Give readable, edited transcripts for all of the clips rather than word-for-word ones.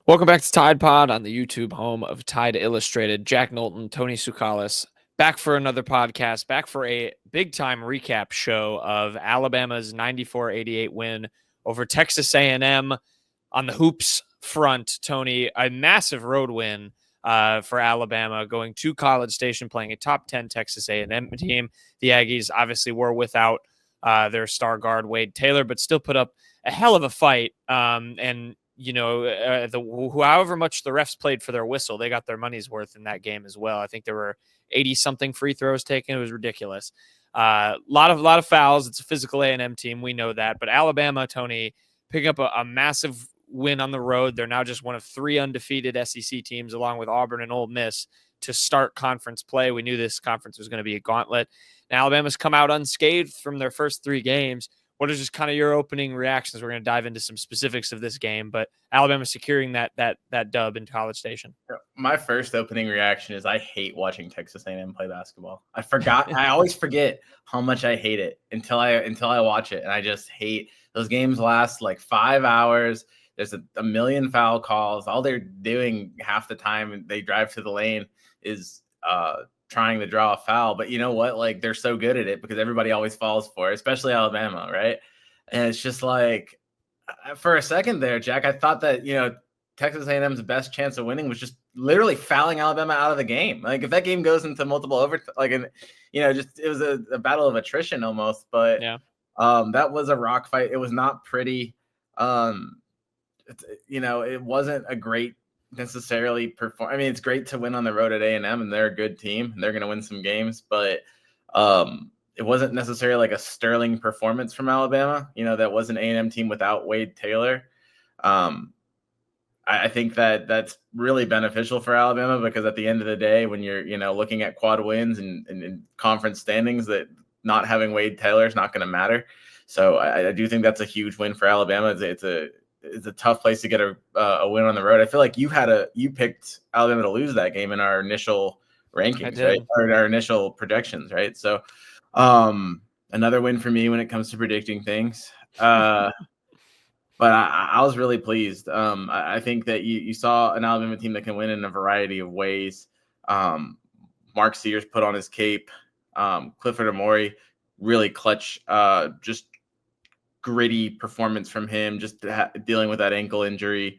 Welcome back to Tide Pod on the YouTube home of Tide Illustrated. Jack Knowlton, Tony Sukalis, back for another podcast, back for a big-time recap show of Alabama's 94-88 win over Texas A&M on the hoops front. Tony, a massive road win for Alabama, going to College Station, playing a top 10 Texas A&M team. The Aggies obviously were without their star guard, Wade Taylor, but still put up a hell of a fight. However much the refs played for their whistle, they got their money's worth in that game as well. I think there were 80-something free throws taken. It was ridiculous. Lot of fouls. It's a physical A&M team. We know that. But Alabama, Tony, picking up a massive win on the road. They're now just one of 3 undefeated SEC teams, along with Auburn and Ole Miss, to start conference play. We knew this conference was going to be a gauntlet. And Alabama's come out unscathed from their first 3 games. What is just kind of your opening reactions? We're going to dive into some specifics of this game, but Alabama securing that dub in College Station. My first opening reaction is I hate watching Texas A&M play basketball. I always forget how much I hate it until I watch it, and I just hate those games. Last like 5 hours. There's a million foul calls. All they're doing half the time they drive to the lane is trying to draw a foul. But you know what? Like, they're so good at it because everybody always falls for it, especially Alabama, right? And it's just like, for a second there, Jack, I thought that, Texas A&M's best chance of winning was just literally fouling Alabama out of the game. Like, if that game goes into multiple overtime, it was a battle of attrition almost. But yeah, that was a rock fight. It was not pretty. It wasn't a great necessarily perform. I mean, it's great to win on the road at A&M, and they're a good team, and they're going to win some games, but it wasn't necessarily like a sterling performance from Alabama. That was an A&M team without Wade Taylor. I think that that's really beneficial for Alabama because at the end of the day, when you're, looking at quad wins and conference standings, that not having Wade Taylor is not going to matter. So I do think that's a huge win for Alabama. It's a tough place to get a win on the road. I feel like you picked Alabama to lose that game in our initial rankings, right? Or our initial projections, right? So another win for me when it comes to predicting things. But I was really pleased. I think that you saw an Alabama team that can win in a variety of ways. Mark Sears put on his cape. Clifford Omoruyi, really clutch, just gritty performance from him, just dealing with that ankle injury.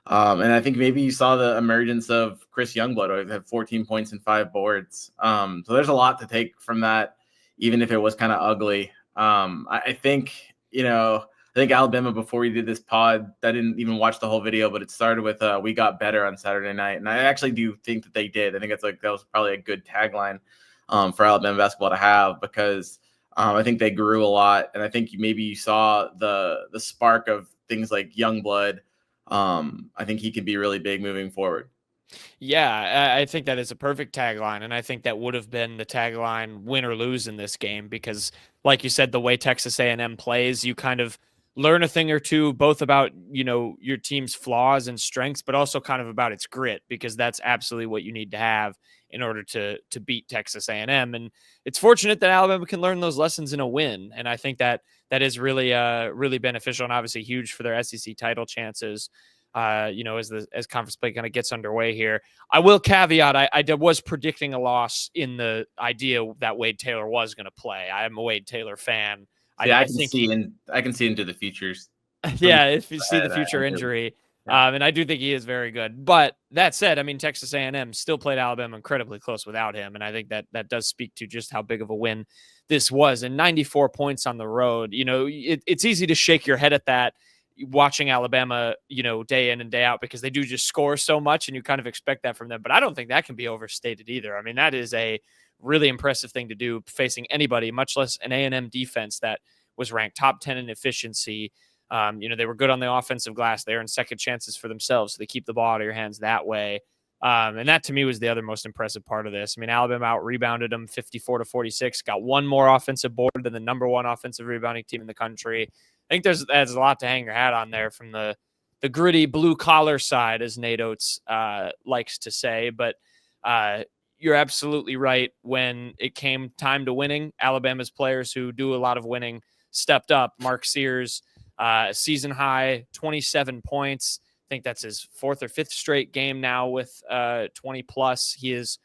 And I think maybe you saw the emergence of Chris Youngblood, who had 14 points and 5 boards. So there's a lot to take from that, even if it was kind of ugly. I think Alabama, before we did this pod, I didn't even watch the whole video, but it started with we got better on Saturday night. And I actually do think that they did. I think that was probably a good tagline for Alabama basketball to have, because I think they grew a lot. And I think maybe you saw the spark of things like Youngblood. I think he could be really big moving forward. Yeah, I think that is a perfect tagline, and I think that would have been the tagline win or lose in this game because, like you said, the way Texas A&M plays, you kind of learn a thing or two, both about, your team's flaws and strengths, but also kind of about its grit, because that's absolutely what you need to have in order to beat Texas A&M. And it's fortunate that Alabama can learn those lessons in a win, and I think that is really really beneficial and obviously huge for their SEC title chances. As conference play kind of gets underway here. I will caveat, I was predicting a loss in the idea that Wade Taylor was going to play. I am a Wade Taylor fan. Yeah, I can see into the futures. Yeah, if you see the future injury. And I do think he is very good. But that said, I mean, Texas A&M still played Alabama incredibly close without him. And I think that does speak to just how big of a win this was. And 94 points on the road, it's easy to shake your head at that, watching Alabama, day in and day out, because they do just score so much and you kind of expect that from them. But I don't think that can be overstated either. I mean, that is a really impressive thing to do facing anybody, much less an A&M defense that was ranked top 10 in efficiency. They were good on the offensive glass. They earned second chances for themselves. So they keep the ball out of your hands that way. And that to me was the other most impressive part of this. I mean, Alabama out rebounded them 54-46, got one more offensive board than the number 1 offensive rebounding team in the country. I think there's a lot to hang your hat on there from the gritty blue collar side, as Nate Oats likes to say. But you're absolutely right. When it came time to winning, Alabama's players who do a lot of winning stepped up. Mark Sears, season high 27 points. think that's his 4th or 5th straight game now with 20 plus. He is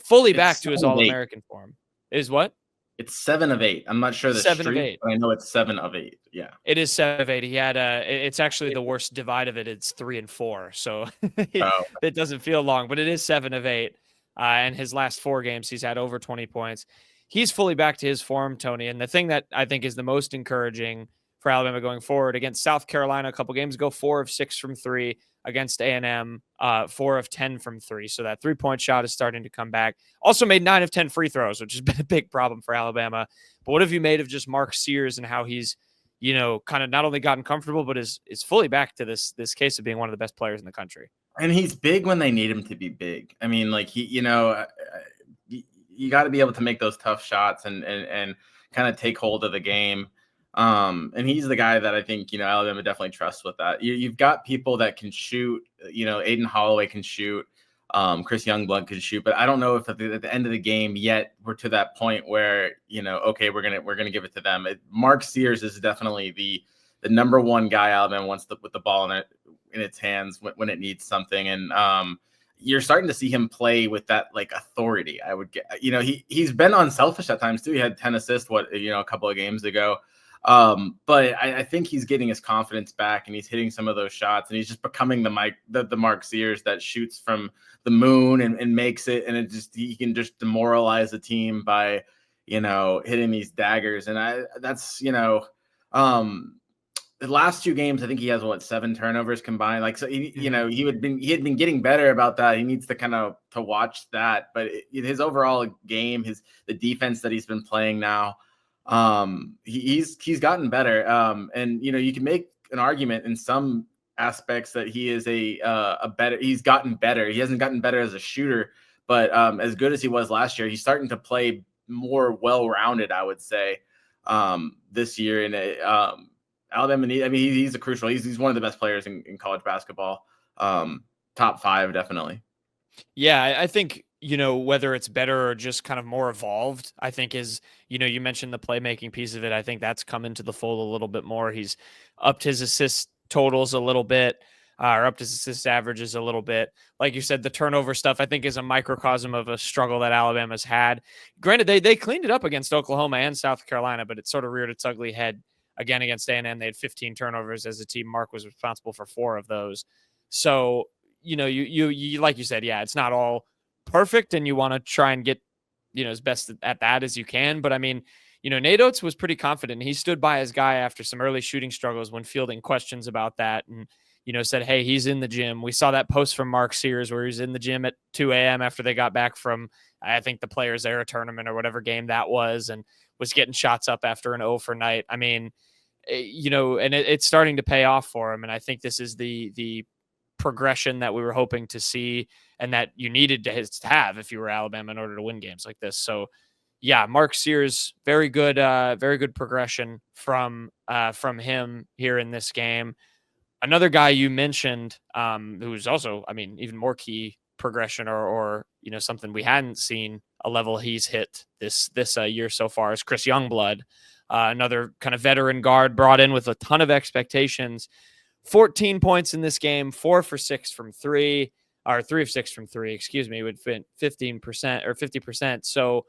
fully back to his All-American form. Is what? It's 7 of 8. I'm not sure the 7 of streak, 8. but I know it's 7 of 8. Yeah. It is 7 of 8. He had it's actually the worst divide of it. It's 3 and 4. So it doesn't feel long, but it is 7 of 8. And his last 4 games, he's had over 20 points. He's fully back to his form, Tony. And the thing that I think is the most encouraging for Alabama going forward, against South Carolina a couple games ago, 4 of 6 from 3. Against A&M, 4 of 10 from 3. So that 3-point shot is starting to come back. Also made 9 of 10 free throws, which has been a big problem for Alabama. But what have you made of just Mark Sears and how he's, kind of not only gotten comfortable, but is fully back to this case of being one of the best players in the country? And he's big when they need him to be big. I mean, like you got to be able to make those tough shots and kind of take hold of the game. And he's the guy that I think, Alabama definitely trusts with that. You've got people that can shoot, Aiden Holloway can shoot, Chris Youngblood can shoot, but I don't know if at the end of the game yet we're to that point where, okay, we're going to give it to them. Mark Sears is definitely the number one guy Alabama wants to put the ball in its hands when it needs something. And, you're starting to see him play with that like authority. I would get, he's been unselfish at times too. He had 10 assists, a couple of games ago. But I think he's getting his confidence back and he's hitting some of those shots and he's just becoming the Mark Sears that shoots from the moon and makes it. And he can just demoralize the team by, hitting these daggers. And the last 2 games, I think he has 7 turnovers combined. Like, so he had been getting better about that. He needs to kind of to watch that, but his overall game, the defense that he's been playing now, he's gotten better. And you can make an argument in some aspects that he is he's gotten better. He hasn't gotten better as a shooter, but as good as he was last year, he's starting to play more well-rounded, I would say, this year. And Alabama he's crucial. He's one of the best players in college basketball. Top 5, definitely. Yeah, I think, whether it's better or just kind of more evolved, I think is, you mentioned the playmaking piece of it. I think that's come into the fold a little bit more. He's upped his assist totals a little bit, or upped his assist averages a little bit. Like you said, the turnover stuff, I think, is a microcosm of a struggle that Alabama's had. Granted, they cleaned it up against Oklahoma and South Carolina, but it sort of reared its ugly head again against A&M. They had 15 turnovers as a team. Mark was responsible for 4 of those. So, you like you said, yeah, it's not all perfect and you want to try and get, as best at that as you can. But I mean, Nate Oats was pretty confident. He stood by his guy after some early shooting struggles when fielding questions about that and, said, hey, he's in the gym. We saw that post from Mark Sears where he was in the gym at 2 a.m. after they got back from, I think, the Players Era tournament or whatever game that was, and was getting shots up after an 0 for night. I mean, and it's starting to pay off for him. And I think this is the progression that we were hoping to see and that you needed to have if you were Alabama in order to win games like this. So yeah, Mark Sears, very good progression from him here in this game. Another guy you mentioned, who's also, even more key progression or something we hadn't seen a level he's hit this year so far, is Chris Youngblood. Another kind of veteran guard brought in with a ton of expectations. 14 points in this game, 4 for 6 from 3, or 3 of 6 from 3, would fit 15% or 50%. So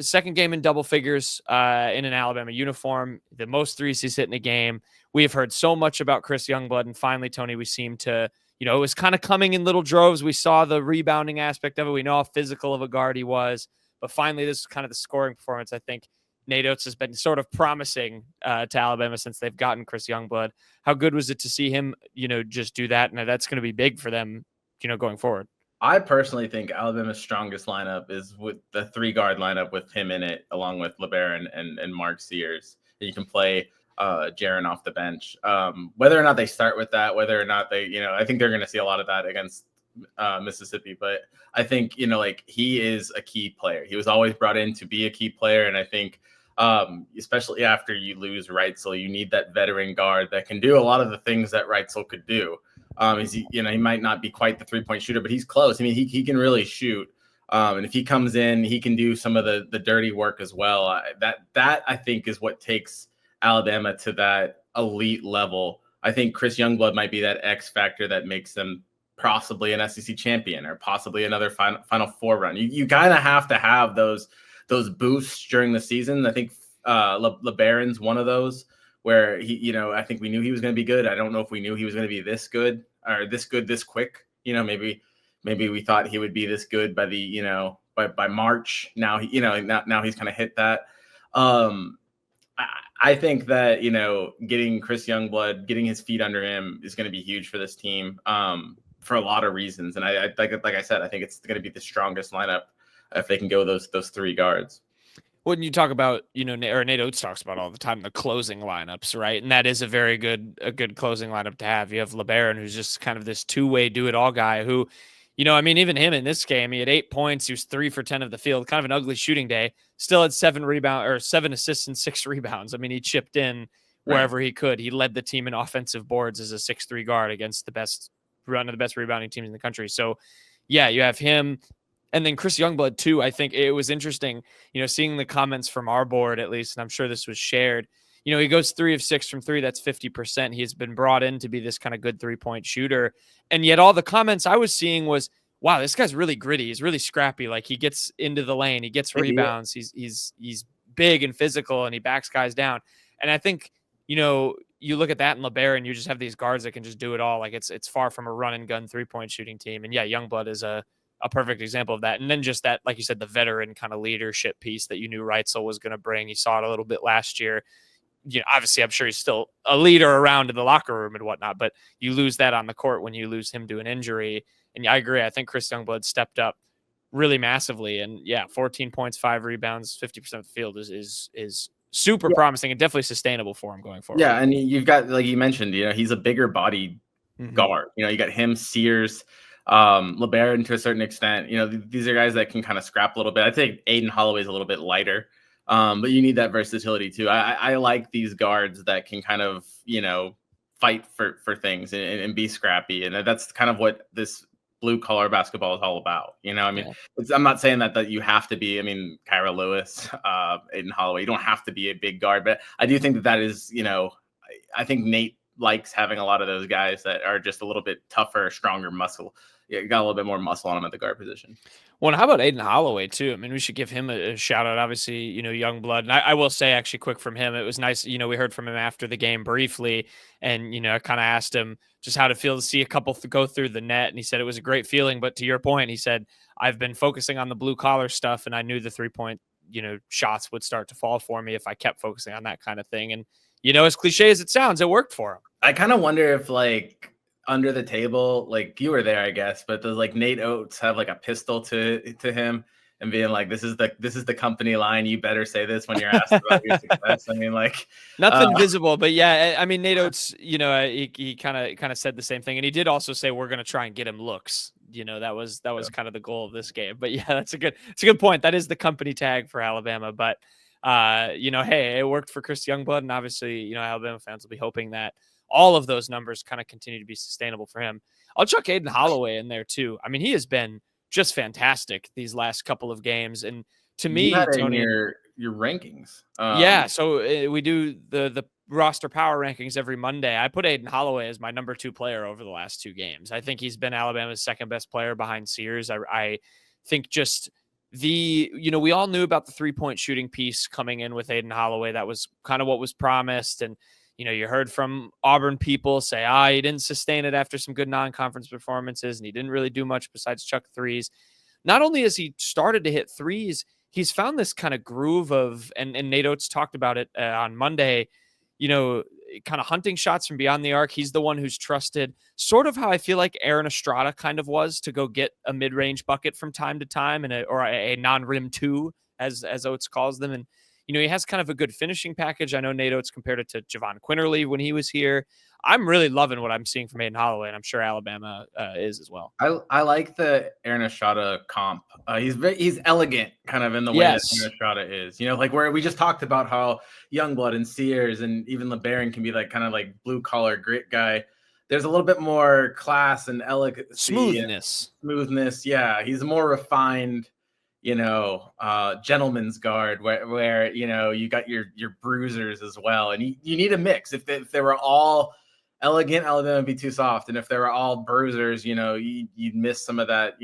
second game in double figures in an Alabama uniform, the most threes he's hit in a game. We have heard so much about Chris Youngblood, and finally, Tony, we seem to, it was kind of coming in little droves. We saw the rebounding aspect of it. We know how physical of a guard he was, but finally, this is kind of the scoring performance I think Nate Oats has been sort of promising to Alabama since they've gotten Chris Youngblood. How good was it to see him, just do that? And that's going to be big for them, going forward. I personally think Alabama's strongest lineup is with the 3-guard lineup with him in it, along with LeBaron and Mark Sears. And you can play Jaron off the bench. Whether or not they start with that, whether or not they, I think they're going to see a lot of that against Mississippi. But I think, he is a key player. He was always brought in to be a key player. And I think, especially after you lose Reitzel, you need that veteran guard that can do a lot of the things that Reitzel could do. He might not be quite the 3-point shooter, but he's close. He can really shoot. And if he comes in, he can do some of the dirty work as well. That I think is what takes Alabama to that elite level. I think Chris Youngblood might be that X factor that makes them possibly an SEC champion or possibly another Final Four run. You kind of have to have those boosts during the season. I think LeBaron's one of those where he, I think we knew he was going to be good. I don't know if we knew he was going to be this good or this good this quick. Maybe we thought he would be this good by the by March. Now now he's kind of hit that. I think that getting Chris Youngblood, getting his feet under him is going to be huge for this team for a lot of reasons. And I like I said, I think it's going to be the strongest lineup if they can go those three guards. When you talk about, Nate Oats talks about all the time, the closing lineups, right? And that is a very good closing lineup to have. You have LeBaron, who's just kind of this two-way do-it-all guy who, even him in this game, he had 8 points. He was 3 for 10 of the field, kind of an ugly shooting day. Still had 7 assists and 6 rebounds. I mean, he chipped in wherever he could. He led the team in offensive boards as a 6'3" guard against one of the best rebounding teams in the country. So, yeah, you have him. And then Chris Youngblood, too. I think it was interesting, seeing the comments from our board, at least, and I'm sure this was shared. He goes 3 of 6 from 3. That's 50%. He's been brought in to be this kind of good 3-point shooter. And yet all the comments I was seeing was, wow, this guy's really gritty. He's really scrappy. Like, he gets into the lane. He gets rebounds. He's big and physical, and he backs guys down. And I think, you look at that in LeBaron, you just have these guards that can just do it all. Like, it's far from a run and gun 3-point shooting team. And yeah, Youngblood is a perfect example of that. And then just that, like you said, the veteran kind of leadership piece that you knew Reitzel was going to bring. You saw it a little bit last year. Obviously, I'm sure he's still a leader around in the locker room and whatnot, but you lose that on the court when you lose him to an injury. And I agree. I think Chris Youngblood stepped up really massively. And yeah, 14 points, 5 rebounds, 50% of the field is super promising and definitely sustainable for him going forward. Yeah, and you've got, like you mentioned, he's a bigger bodied guard. You got him, Sears, LeBaron to a certain extent. These are guys that can kind of scrap a little bit. I think Aiden Holloway's a little bit lighter, but you need that versatility too. I like these guards that can kind of fight for things and be scrappy, and that's kind of what this blue collar basketball is all about. I'm not saying that you have to be. Kyra Lewis, Aiden Holloway. You don't have to be a big guard, but I do think that is. I think Nate likes having a lot of those guys that are just a little bit tougher, stronger muscle. Yeah, got a little bit more muscle on him at the guard position. Well, and how about Aiden Holloway too? I mean, we should give him a shout out. Obviously, Youngblood. And I will say, actually, quick from him, it was nice. We heard from him after the game briefly, and I kind of asked him just how to feel to see a couple go through the net, and he said it was a great feeling. But to your point, he said, I've been focusing on the blue collar stuff, and I knew the 3-point shots would start to fall for me if I kept focusing on that kind of thing. And as cliche as it sounds, it worked for him. I kind of wonder if under the table, like you were there, I guess, but does Nate Oats have a pistol to him and being like, this is the company line. You better say this when you're asked about your success. Nothing visible, but yeah, Nate Oats, he kind of said the same thing. And he did also say, we're going to try and get him looks. That was kind of the goal of this game, but yeah, it's a good point. That is the company tag for Alabama, but hey, it worked for Chris Youngblood. And obviously, Alabama fans will be hoping that all of those numbers kind of continue to be sustainable for him. I'll chuck Aiden Holloway in there too. I mean, he has been just fantastic these last couple of games. And to me, Tony, your rankings. Yeah. So we do the roster power rankings every Monday. I put Aiden Holloway as my number 2 player over the last 2 games. I think he's been Alabama's second best player behind Sears. I think just we all knew about the 3-point shooting piece coming in with Aiden Holloway. That was kind of what was promised. And, you heard from Auburn people say, he didn't sustain it after some good non-conference performances, and he didn't really do much besides chuck threes. Not only has he started to hit threes, he's found this kind of groove of, and Nate Oats talked about it on Monday, kind of hunting shots from beyond the arc. He's the one who's trusted, sort of how I feel like Aaron Estrada kind of was, to go get a mid-range bucket from time to time, or a non-rim 2, as Oats calls them. And he has kind of a good finishing package. I know Nate Oats compared it to Javon Quinterly when he was here. I'm really loving what I'm seeing from Aiden Holloway, and I'm sure Alabama is as well. I like the Aaron Estrada comp. He's elegant, kind of in the way that Aaron Estrada is. Where we just talked about how Youngblood and Sears and even LeBaron can be kind of blue collar grit guy. There's a little bit more class and elegance, smoothness. Yeah, he's more refined. Gentleman's guard where you got your bruisers as well, and you need a mix. If they were all elegant, Alabama would be too soft. And if they were all bruisers, you'd miss some of that,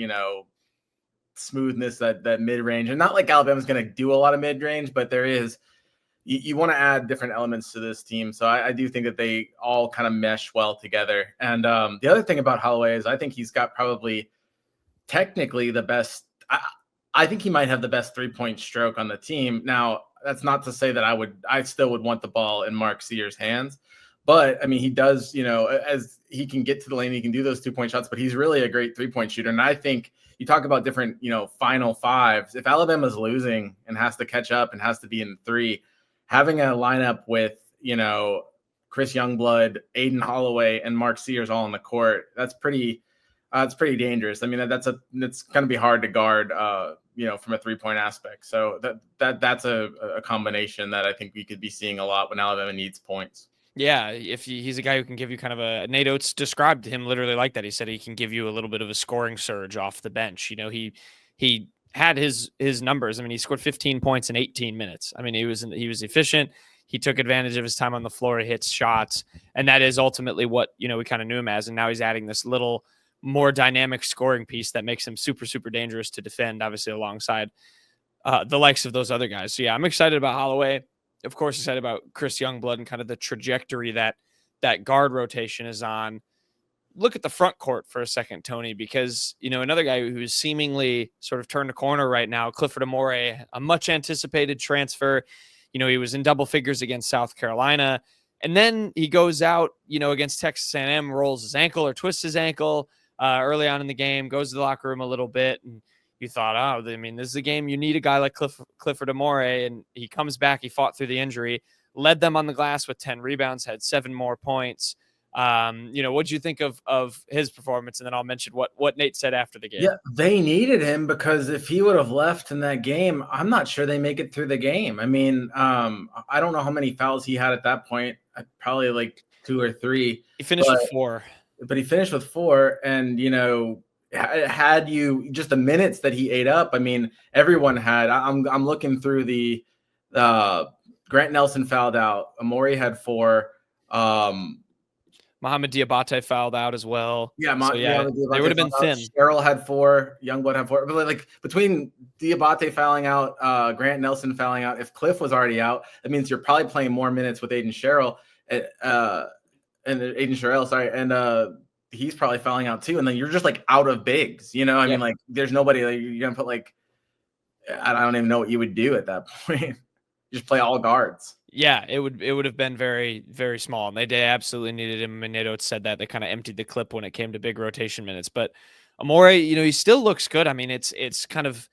smoothness, that mid-range. And not like Alabama's going to do a lot of mid-range, but there is, you want to add different elements to this team. So I do think that they all kind of mesh well together. And the other thing about Holloway is I think he's got probably technically the best. I think he might have the best 3-point stroke on the team. Now, that's not to say that I still would want the ball in Mark Sears' hands. But I mean, he does, as he can get to the lane, he can do those 2-point shots, but he's really a great 3-point shooter. And I think you talk about different, final fives. If Alabama's losing and has to catch up and has to be in 3, having a lineup with, Chris Youngblood, Aiden Holloway, and Mark Sears all on the court, that's pretty dangerous. I mean, it's going to be hard to guard, from a 3-point aspect. So that's a combination that I think we could be seeing a lot when Alabama needs points. Yeah, if he's a guy who can give you kind of a Nate Oats described him literally like that. He said he can give you a little bit of a scoring surge off the bench. He had his numbers. I mean, he scored 15 points in 18 minutes. I mean, he was efficient. He took advantage of his time on the floor, hits shots, and that is ultimately what we kind of knew him as. And now he's adding this little more dynamic scoring piece that makes him super, super dangerous to defend, obviously alongside the likes of those other guys. So yeah, I'm excited about Holloway. Of course, excited about Chris Youngblood and kind of the trajectory that guard rotation is on. Look at the front court for a second, Tony, because, another guy who's seemingly sort of turned a corner right now, Clifford Omoruyi, a much anticipated transfer. He was in double figures against South Carolina, and then he goes out, against Texas A&M, rolls his ankle or twists his ankle early on in the game, goes to the locker room a little bit, and you thought, I mean, this is a game you need a guy like Clifford Omoruyi, and he comes back. He fought through the injury, led them on the glass with 10 rebounds, had 7 more points. What'd you think of his performance? And then I'll mention what Nate said after the game. Yeah, they needed him because if he would have left in that game, I'm not sure they make it through the game. I mean, I don't know how many fouls he had at that point. Probably like 2 or 3. He finished with 4. But he finished with 4, and had you just the minutes that he ate up, I mean, everyone had. I'm looking through the Grant Nelson fouled out. Omoruyi had 4. Mohamed Diabate fouled out as well. Yeah, they would have been thin. Cheryl had 4. Youngblood had 4. But like between Diabate fouling out, Grant Nelson fouling out, if Cliff was already out, that means you're probably playing more minutes with Aiden Sherrill, and Aiden Sherrill, sorry, and he's probably fouling out too. And then you're just like out of bigs, I mean, like there's nobody. Like, you're gonna put like I don't even know what you would do at that point. Just play all guards. Yeah, it would have been very, very small. And they absolutely needed him. And Nate Oats said that they kind of emptied the clip when it came to big rotation minutes. But Omoruyi, he still looks good. I mean, it's kind of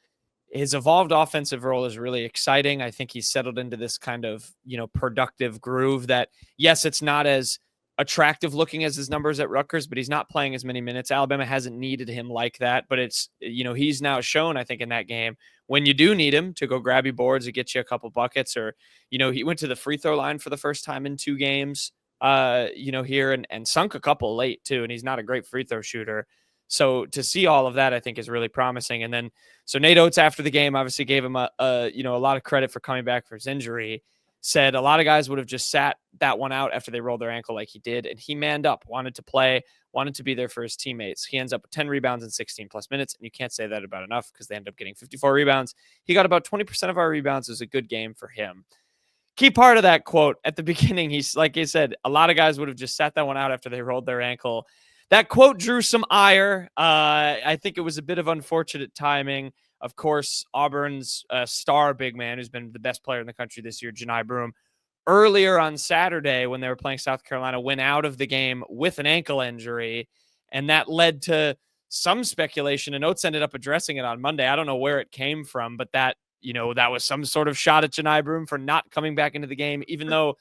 his evolved offensive role is really exciting. I think he's settled into this kind of, productive groove that, yes, it's not as attractive looking as his numbers at Rutgers, but he's not playing as many minutes. Alabama hasn't needed him like that, but it's, he's now shown, I think, in that game, when you do need him to go grab you boards or get you a couple buckets, or, he went to the free throw line for the first time in 2 games, here and sunk a couple late too. And he's not a great free throw shooter. So to see all of that, I think is really promising. And then, so Nate Oats after the game obviously gave him a lot of credit for coming back for his injury. Said a lot of guys would have just sat that one out after they rolled their ankle like he did. And he manned up, wanted to play, wanted to be there for his teammates. He ends up with 10 rebounds in 16 plus minutes. And you can't say that about enough because they end up getting 54 rebounds. He got about 20% of our rebounds. It was a good game for him. Key part of that quote at the beginning, he's like he said, a lot of guys would have just sat that one out after they rolled their ankle. That quote drew some ire. I think it was a bit of unfortunate timing. Of course, Auburn's star big man, who's been the best player in the country this year, Janai Broome, earlier on Saturday when they were playing South Carolina, went out of the game with an ankle injury, and that led to some speculation, and Oates ended up addressing it on Monday. I don't know where it came from, but that was some sort of shot at Janai Broome for not coming back into the game, even though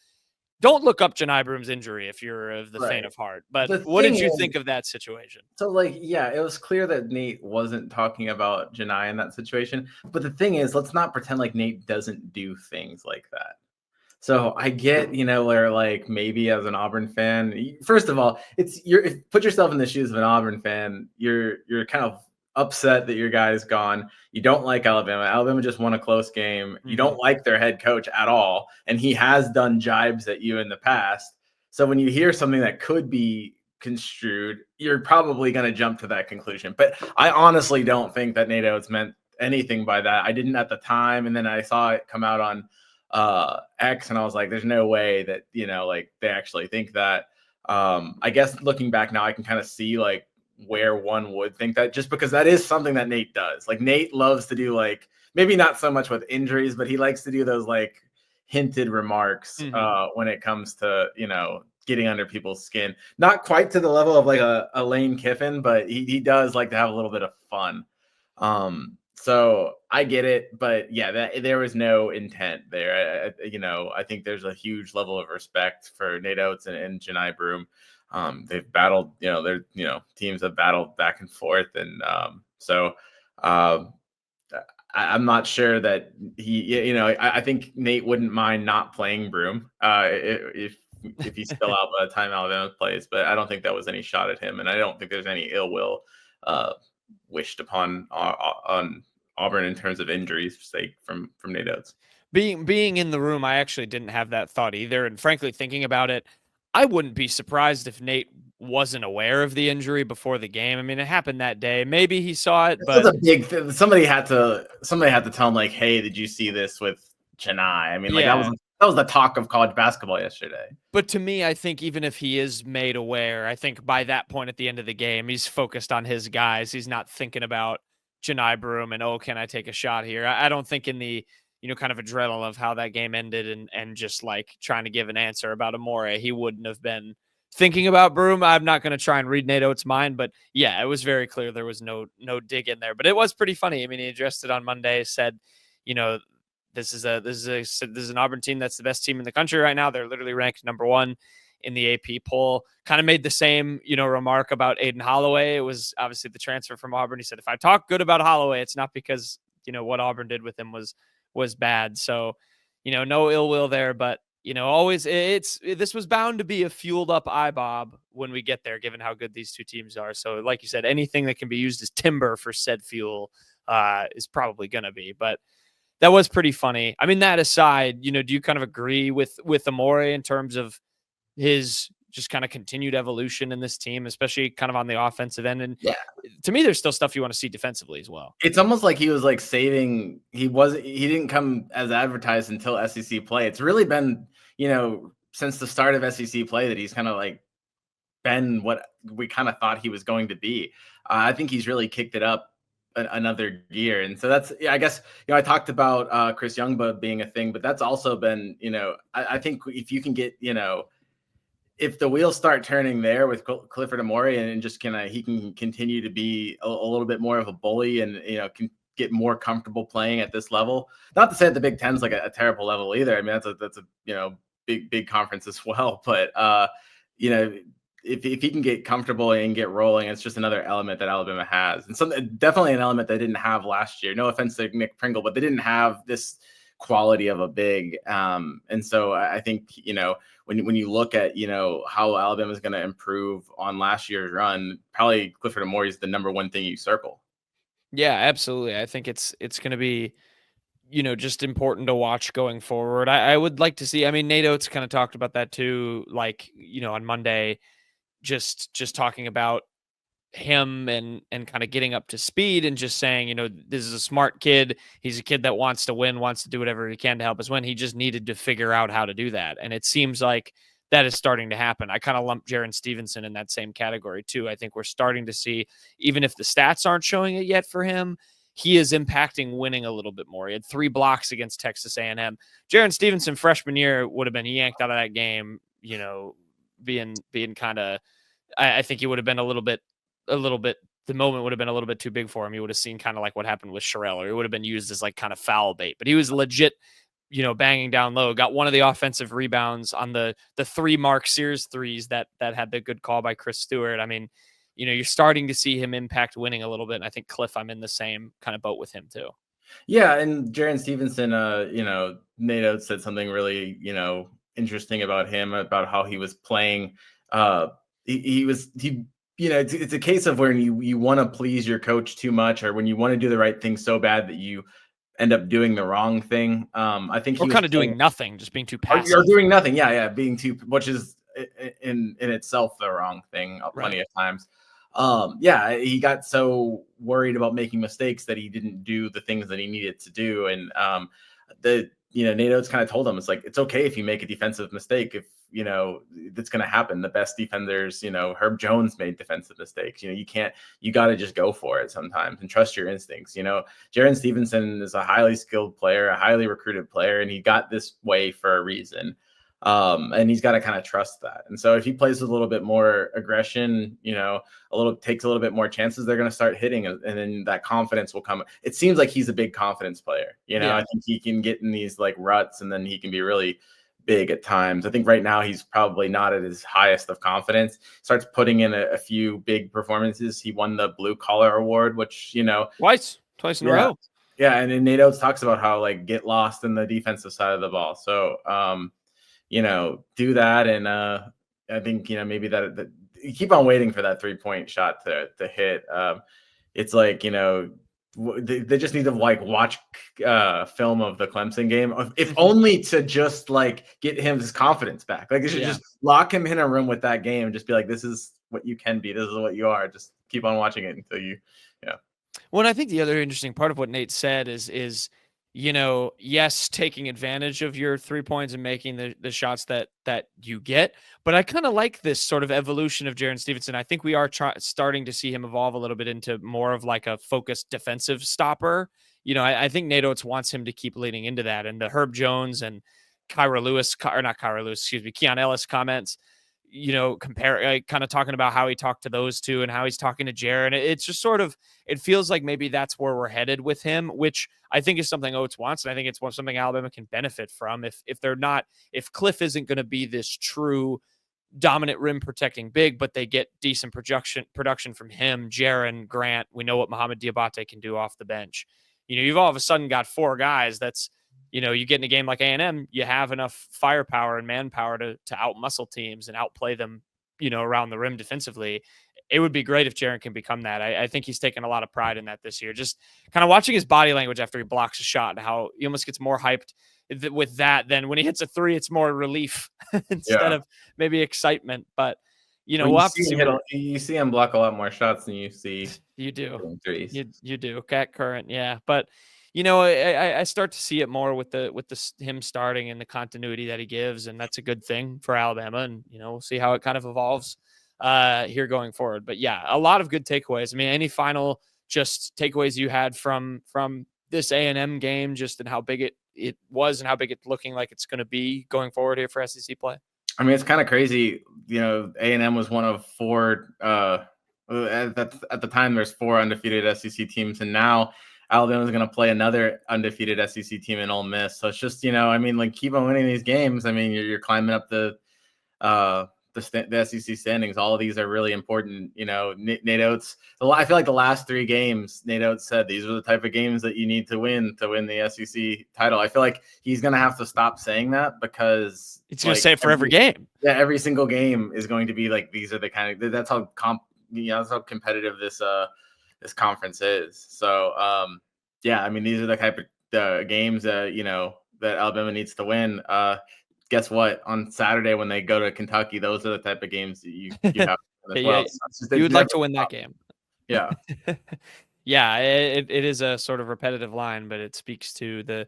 don't look up Janai Broome's injury if you're of the faint of heart. But what did you think of that situation? So, it was clear that Nate wasn't talking about Janai in that situation. But the thing is, let's not pretend like Nate doesn't do things like that. So I get, where maybe as an Auburn fan, first of all, put yourself in the shoes of an Auburn fan. You're kind of upset that your guy's gone. You don't like Alabama. Alabama just won a close game. You don't like their head coach at all. And he has done jibes at you in the past. So when you hear something that could be construed, you're probably going to jump to that conclusion. But I honestly don't think that Nate Oats meant anything by that. I didn't at the time, and then I saw it come out on X, and I was like, there's no way that, like, they actually think that. I guess looking back now, I can kind of see like where one would think that, just because that is something that Nate does. Like, Nate loves to do, like, maybe not so much with injuries, but he likes to do those like hinted remarks when it comes to, getting under people's skin. Not quite to the level of like a Lane Kiffin, but he does like to have a little bit of fun. So I get it, but yeah, there was no intent there. I think there's a huge level of respect for Nate Oats and Janai Broome. They've battled, teams have battled back and forth. And I'm not sure that I think Nate wouldn't mind not playing Broome if he's still out by the time Alabama plays, but I don't think that was any shot at him, and I don't think there's any ill will wished upon on Auburn in terms of injuries sake from Nate Oats. Being in the room, I actually didn't have that thought either, and frankly, thinking about it, I wouldn't be surprised if Nate wasn't aware of the injury before the game. I mean, it happened that day. Maybe he saw it, but it was a big thing. Somebody had to tell him, like, hey, did you see this with Chennai? I mean, like, that was the talk of college basketball yesterday. But to me, I think even if he is made aware, I think by that point at the end of the game, he's focused on his guys. He's not thinking about Janai Broome and, oh, can I take a shot here? I don't think in the, kind of adrenaline of how that game ended and just like trying to give an answer about Amore, he wouldn't have been thinking about Broome. I'm not going to try and read Nate Oats' mind, but yeah, it was very clear there was no dig in there. But it was pretty funny. I mean, he addressed it on Monday, said, this is an Auburn team that's the best team in the country right now. They're literally ranked number 1 in the AP poll. Kind of made the same, remark about Aiden Holloway. It was obviously the transfer from Auburn. He said, if I talk good about Holloway, it's not because, what Auburn did with him was bad. So, no ill will there, but always this was bound to be a fueled up IBOB when we get there, given how good these two teams are. So like you said, anything that can be used as timber for said fuel is probably going to be, but that was pretty funny. I mean, that aside, do you kind of agree with Amore in terms of his just kind of continued evolution in this team, especially kind of on the offensive end? And to me, there's still stuff you want to see defensively as well. It's almost like he was like saving. He didn't come as advertised until SEC play. It's really been, since the start of SEC play that he's kind of like been what we kind of thought he was going to be. I think he's really kicked it up another gear. And so that's, I guess, I talked about Chris Youngblood being a thing, but that's also been, I think if you can get, if the wheels start turning there with Clifford Omoruyi and just he can continue to be a little bit more of a bully and, can get more comfortable playing at this level. Not to say that the Big Ten's like a terrible level either. I mean, that's a big conference as well. But, if he can get comfortable and get rolling, it's just another element that Alabama has. And definitely an element they didn't have last year. No offense to Nick Pringle, but they didn't have this quality of a big. And so I think, when you look at, how Alabama is going to improve on last year's run, probably Clifford Omoruyi is the number one thing you circle. Yeah, absolutely. I think it's going to be, just important to watch going forward. I would like to see, I mean, Nate Oats kind of talked about that too, like, on Monday, just talking about him and kind of getting up to speed and just saying, this is a smart kid. He's a kid that wants to win, wants to do whatever he can to help us win. He just needed to figure out how to do that. And it seems like that is starting to happen. I kind of lump Jaron Stevenson in that same category too. I think we're starting to see, even if the stats aren't showing it yet for him, he is impacting winning a little bit more. He had 3 blocks against Texas A&M. Jaron Stevenson freshman year would have been yanked out of that game, being kind of, I think he would have been a little bit, the moment would have been a little bit too big for him. He would have seen kind of like what happened with Sherrill, or it would have been used as like kind of foul bait, but he was legit, banging down low, got one of the offensive rebounds on the 3 Mark Sears threes that had the good call by Chris Stewart. I mean, you're starting to see him impact winning a little bit. And I think Cliff, I'm in the same kind of boat with him too. Yeah. And Jaron Stevenson, Nate Oats said something really, interesting about him, about how he was playing. It's a case of when you want to please your coach too much, or when you want to do the right thing so bad that you end up doing the wrong thing. I think we're kind of doing nothing, just being too passive. You're doing nothing. Yeah. Being too, which is in itself the wrong thing plenty Right. of times. Yeah, he got so worried about making mistakes that he didn't do the things that he needed to do. And Nate Oats kind of told him, it's like, it's okay if you make a defensive mistake. If that's going to happen. The best defenders, Herb Jones made defensive mistakes. You got to just go for it sometimes and trust your instincts. Jaron Stevenson is a highly skilled player, a highly recruited player, and he got this way for a reason. And he's got to kind of trust that. And so if he plays with a little bit more aggression, takes a little bit more chances, they're going to start hitting, and then that confidence will come. It seems like he's a big confidence player. I think he can get in these like ruts, and then he can be really big at times. I think right now he's probably not at his highest of confidence. Starts putting in a few big performances. He won the Blue Collar Award, which twice in a row. Yeah, and then Nate Oats talks about how like get lost in the defensive side of the ball. So do that, and I think maybe that you keep on waiting for that 3-point shot to hit. It's like they just need to like watch film of the Clemson game, if only to just like get him his confidence back. Like they should just lock him in a room with that game and just be like, this is what you can be, this is what you are. Just keep on watching it until you. Well, and I think the other interesting part of what Nate said is yes, taking advantage of your 3 points and making the shots that you get. But I kind of like this sort of evolution of Jaron Stevenson. I think we are starting to see him evolve a little bit into more of like a focused defensive stopper. I think Nate Oats wants him to keep leaning into that. And the Herb Jones and Keon Ellis comments, compare kind of talking about how he talked to those two and how he's talking to Jaron. It's just sort of, it feels like maybe that's where we're headed with him, which I think is something Oates wants. And I think it's something Alabama can benefit from. If Cliff isn't going to be this true dominant rim protecting big, but they get decent production from him, Jaron, Grant, we know what Mohamed Diabate can do off the bench. You've all of a sudden got 4 guys that's, you get in a game like A&M, you have enough firepower and manpower to out-muscle teams and outplay them, around the rim defensively. It would be great if Jaron can become that. I think he's taken a lot of pride in that this year. Just kind of watching his body language after he blocks a shot and how he almost gets more hyped with that than when he hits a 3, it's more relief instead of maybe excitement. But, we'll have to see. You see him block a lot more shots than you see. You do. Threes. You do. Cat current. Yeah. But, I start to see it more with him starting and the continuity that he gives, and that's a good thing for Alabama. And we'll see how it kind of evolves here going forward. But yeah, a lot of good takeaways. I mean, any final just takeaways you had from this A&M game, just and how big it was and how big it's looking like it's going to be going forward here for SEC play? I mean, it's kind of crazy. A&M was one of 4. At the time, there's 4 undefeated SEC teams, and now Alabama's going to play another undefeated SEC team in Ole Miss. So it's just, keep on winning these games. I mean, you're climbing up the SEC standings. All of these are really important. Nate Oats, I feel like the last 3 games, Nate Oats said these are the type of games that you need to win the SEC title. I feel like he's going to have to stop saying that, because it's going to say it for every game. Yeah, every single game is going to be like, these are the kind of, that's how that's how competitive this conference is. So I mean, these are the type of games that that Alabama needs to win. Guess what? On Saturday when they go to Kentucky, those are the type of games that you have as well. You would like to win that game. Yeah. Yeah, it is a sort of repetitive line, but it speaks to the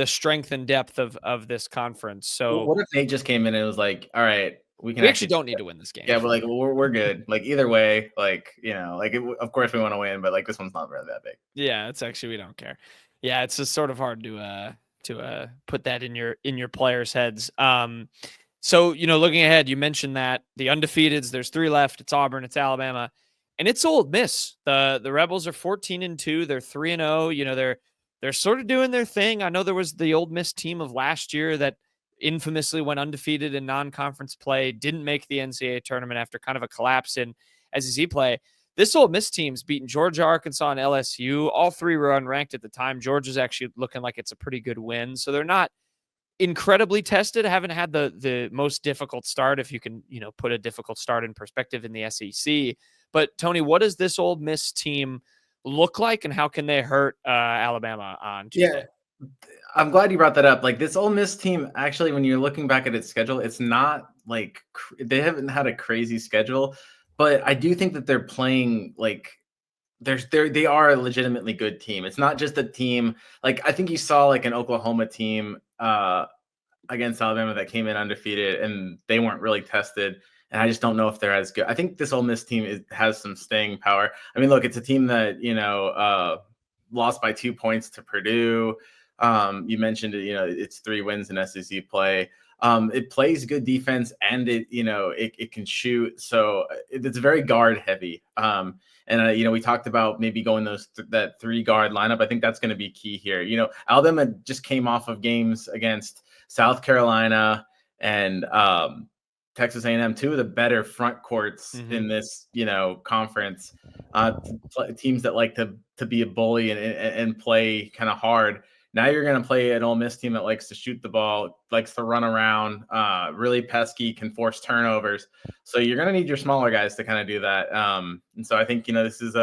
strength and depth of this conference. So what if Nate just came in and was like, all right, we actually don't need to win this game. Yeah, but like we're good. Like either way, like of course we want to win, but like this one's not really that big. Yeah, it's actually, we don't care. Yeah, it's just sort of hard to put that in your players' heads. So looking ahead, you mentioned that the undefeateds, there's 3 left. It's Auburn, it's Alabama, and it's Ole Miss. The Rebels are 14-2. They're 3-0. They're sort of doing their thing. I know there was the Ole Miss team of last year that infamously went undefeated in non-conference play, didn't make the NCAA tournament after kind of a collapse in SEC play. This Ole Miss team's beaten Georgia, Arkansas, and LSU. All 3 were unranked at the time. Georgia's actually looking like it's a pretty good win. So they're not incredibly tested. Haven't had the most difficult start, if you can, put a difficult start in perspective in the SEC. But Tony, what does this Ole Miss team look like, and how can they hurt Alabama on Tuesday? Yeah, I'm glad you brought that up. Like this Ole Miss team, actually, when you're looking back at its schedule, it's not like they haven't had a crazy schedule, but I do think that they're playing like they are a legitimately good team. It's not just a team like I think you saw like an Oklahoma team against Alabama that came in undefeated and they weren't really tested. And I just don't know if they're as good. I think this Ole Miss team has some staying power. I mean, look, it's a team that, lost by 2 points to Purdue. You mentioned it, it's 3 wins in SEC play. It plays good defense and it can shoot. So it's very guard heavy. And we talked about maybe going that 3 guard lineup. I think that's going to be key here. Alabama just came off of games against South Carolina and Texas A&M, 2 of the better front courts in this, conference. Teams that like to be a bully and play kind of hard. Now you're going to play an Ole Miss team that likes to shoot the ball, likes to run around, really pesky, can force turnovers. So you're going to need your smaller guys to kind of do that. And so I think this is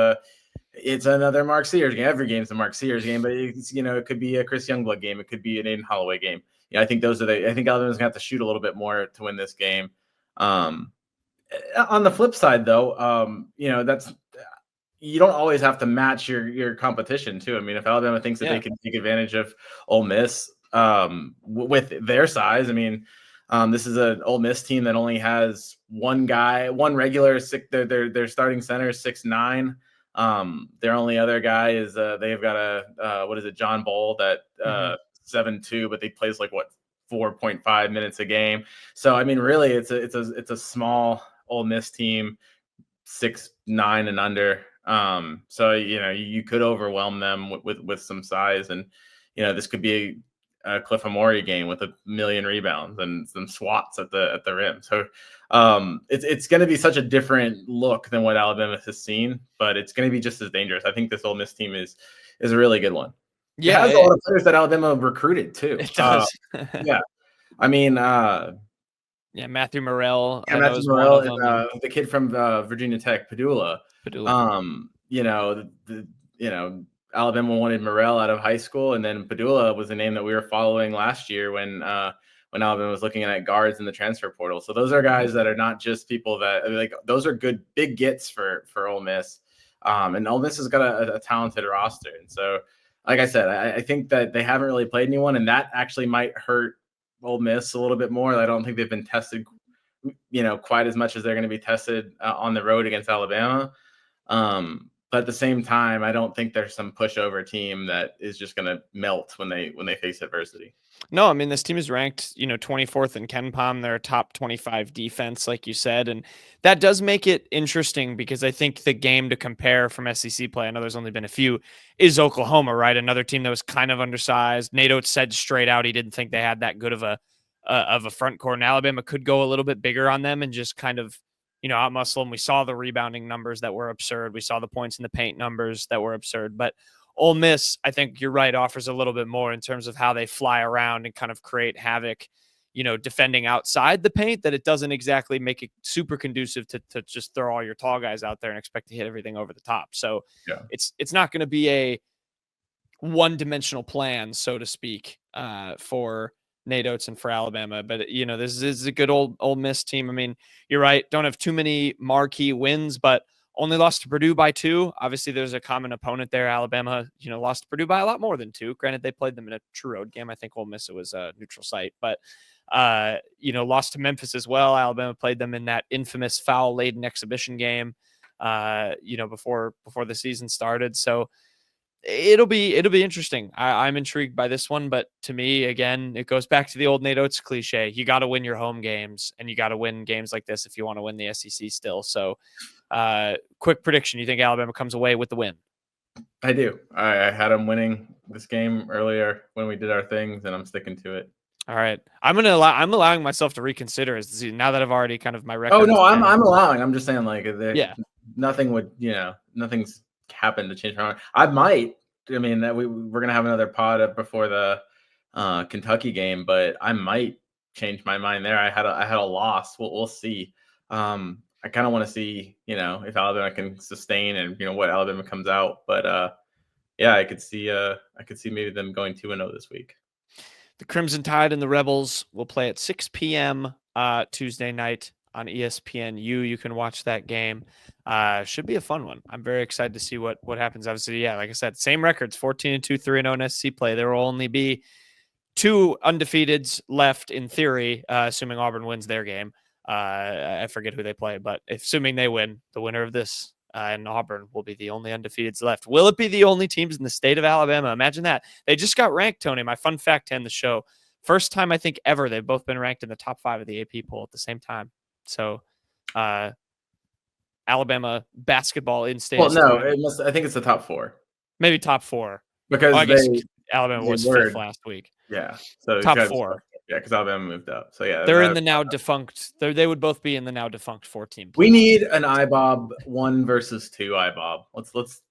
it's another Mark Sears game. Every game's a Mark Sears game, but it could be a Chris Youngblood game. It could be an Aiden Holloway game. I think I think Alabama's gonna have to shoot a little bit more to win this game. On the flip side, though, that's you don't always have to match your competition too. I mean, if Alabama thinks that they can take advantage of Ole Miss with their size, I mean, this is an Ole Miss team that only has one regular. Their starting center is 6'9". Their only other guy is they've got John Bowl that 7'2", but they plays 4.5 minutes a game. So I mean, really, it's a small Ole Miss team, 6'9" and under. So you could overwhelm them with some size, and this could be a Clifford Omoruyi game with 1 million rebounds and some swats at the rim. So it's going to be such a different look than what Alabama has seen, but it's going to be just as dangerous. I think this Ole Miss team is a really good one. Yeah, it has a lot of players that Alabama recruited too. It does. Yeah, I mean, Matthew Morrell. Matthew Morrell, the kid from Virginia Tech, Padula. Alabama wanted Morrell out of high school, and then Padula was a name that we were following last year when Alabama was looking at guards in the transfer portal. So those are guys that are not just people that those are good big gets for Ole Miss. And Ole Miss has got a talented roster. And so, like I said, I think that they haven't really played anyone, and that actually might hurt Ole Miss a little bit more. I don't think they've been tested, quite as much as they're going to be tested on the road against Alabama. But at the same time, I don't think there's some pushover team that is just going to melt when they face adversity. No, I mean, this team is ranked, 24th in KenPom. They're a top 25 defense, like you said. And that does make it interesting because I think the game to compare from SEC play, I know there's only been a few, is Oklahoma, right? Another team that was kind of undersized. Nate Oats said straight out he didn't think they had that good of a front court. And Alabama could go a little bit bigger on them and just kind of, outmuscle them. We saw the rebounding numbers that were absurd. We saw the points in the paint numbers that were absurd. But Ole Miss, I think you're right, offers a little bit more in terms of how they fly around and kind of create havoc, defending outside the paint, that it doesn't exactly make it super conducive to just throw all your tall guys out there and expect to hit everything over the top. So it's not going to be a one-dimensional plan, so to speak, for Nate Oats and for Alabama. But, this is a good Ole Miss team. I mean, you're right. Don't have too many marquee wins, but only lost to Purdue by 2. Obviously, there's a common opponent there. Alabama, lost to Purdue by a lot more than 2. Granted, they played them in a true road game. I think Ole Miss, it was a neutral site. But, lost to Memphis as well. Alabama played them in that infamous foul-laden exhibition game, before the season started. So, it'll be interesting. I'm intrigued by this one, but to me, again, it goes back to the old Nate Oats cliche. You got to win your home games, and you got to win games like this if you want to win the SEC still. So, quick prediction: you think Alabama comes away with the win? I do. I had them winning this game earlier when we did our things, and I'm sticking to it. All right, I'm allowing myself to reconsider as now that I've already kind of my record. Oh no, I'm allowing. I'm just saying nothing would nothing's happened to change my mind. I might. I mean, that we're gonna have another pod before the Kentucky game, but I might change my mind there. I had a loss. We'll see. I kind of want to see, if Alabama can sustain and what Alabama comes out. But I could see maybe them going 2-0 this week. The Crimson Tide and the Rebels will play at 6 p.m. Tuesday night on ESPNU. You can watch that game. Should be a fun one. I'm very excited to see what happens. Obviously, yeah, like I said, same records, 14-2, 3-0 in SEC play. There will only be 2 undefeateds left in theory, assuming Auburn wins their game. I forget who they play, but assuming they win, the winner of this and Auburn will be the only undefeateds left. Will it be the only teams in the state of Alabama? Imagine that. They just got ranked, Tony. My fun fact to end the show. First time I think ever they've both been ranked in the top 5 of the AP poll at the same time. So Alabama basketball in state. Well, no, I think it's the top 4. Maybe top 4. Because I guess Alabama was 5th last week. Yeah. So top 4. Yeah, because Alabama moved up. So yeah, they're in the now defunct. They would both be in the now defunct 14. We need an IBOB 1 versus 2 IBOB. Let's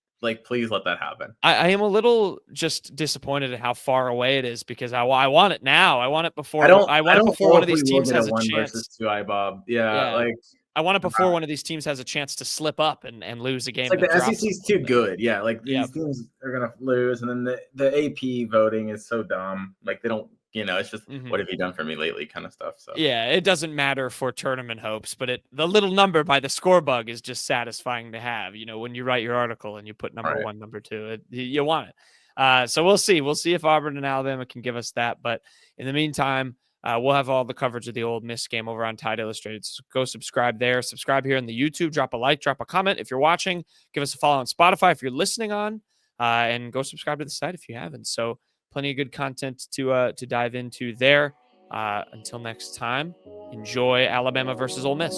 please let that happen. I am a little just disappointed at how far away it is because I want it now. I want it before. I want it before one of these teams has a 1 chance. versus 2 IBOB. Yeah. I want it before one of these teams has a chance to slip up and lose a game. It's the SEC's too good. Yeah, these teams are gonna lose, and then the AP voting is so dumb. They don't. It's just what have you done for me lately kind of stuff. So yeah, it doesn't matter for tournament hopes, but the little number by the score bug is just satisfying to have. When you write your article and you put number 1, number 2, you want it. So we'll see. We'll see if Auburn and Alabama can give us that. But in the meantime, we'll have all the coverage of the Ole Miss game over on Tide Illustrated. So go subscribe there. Subscribe here on the YouTube. Drop a like, drop a comment if you're watching. Give us a follow on Spotify if you're listening on, and go subscribe to the site if you haven't. So plenty of good content to dive into there. Until next time, enjoy Alabama versus Ole Miss.